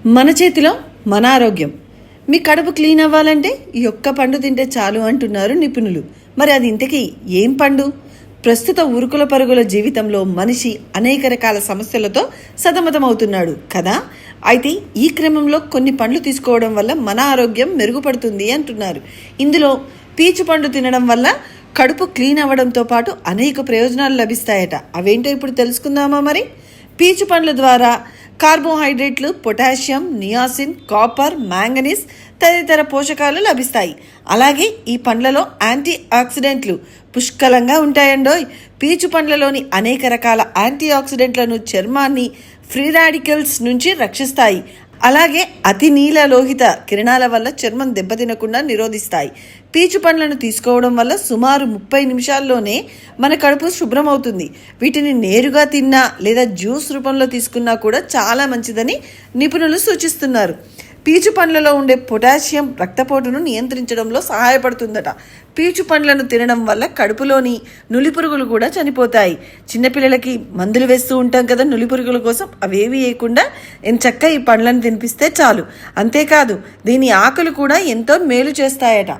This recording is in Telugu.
మన చేతిలో మన ఆరోగ్యం. మీ కడుపు క్లీన్ అవ్వాలంటే ఈ ఒక్క పండు తింటే చాలు అంటున్నారు నిపుణులు. మరి అది ఇంతకీ ఏం పండు? ప్రస్తుత ఉరుకుల పరుగుల జీవితంలో మనిషి అనేక రకాల సమస్యలతో సతమతమవుతున్నాడు కదా. అయితే ఈ క్రమంలో కొన్ని పండ్లు తీసుకోవడం వల్ల మన ఆరోగ్యం మెరుగుపడుతుంది అంటున్నారు. ఇందులో పీచు పండు తినడం వల్ల కడుపు క్లీన్ అవ్వడంతో పాటు అనేక ప్రయోజనాలు లభిస్తాయట. అవేంటో ఇప్పుడు తెలుసుకుందామా? మరి పీచు పండ్ల ద్వారా కార్బోహైడ్రేట్లు, పొటాషియం, నియాసిన్, కాపర్, మ్యాంగనీస్ తదితర పోషకాలు లభిస్తాయి. అలాగే ఈ పండ్లలో యాంటీ ఆక్సిడెంట్లు పుష్కలంగా ఉంటాయండోయ్. పీచు పండ్లలోని అనేక రకాల యాంటీ ఆక్సిడెంట్లను చర్మాన్ని ఫ్రీ రాడికల్స్ నుంచి రక్షిస్తాయి. అలాగే అతి నీల లోహిత కిరణాల వల్ల చర్మం దెబ్బతినకుండా నిరోధిస్తాయి. పీచు పండ్లను తీసుకోవడం వల్ల సుమారు 30 నిమిషాల్లోనే మన కడుపు శుభ్రమవుతుంది. వీటిని నేరుగా తిన్నా లేదా జ్యూస్ రూపంలో తీసుకున్నా కూడా చాలా మంచిదని నిపుణులు సూచిస్తున్నారు. పీచు పండ్లలో ఉండే పొటాషియం రక్తపోటును నియంత్రించడంలో సహాయపడుతుందట. పీచు పండ్లను తినడం వల్ల కడుపులోని నులిపురుగులు కూడా చనిపోతాయి. చిన్నపిల్లలకి మందులు వేస్తూ ఉంటాం కదా నులిపురుగుల కోసం, అవేవి వేయకుండా ఎంచక్కా ఈ పండ్లను తినిపిస్తే చాలు. అంతేకాదు దీని ఆకులు కూడా ఎంతో మేలు చేస్తాయట.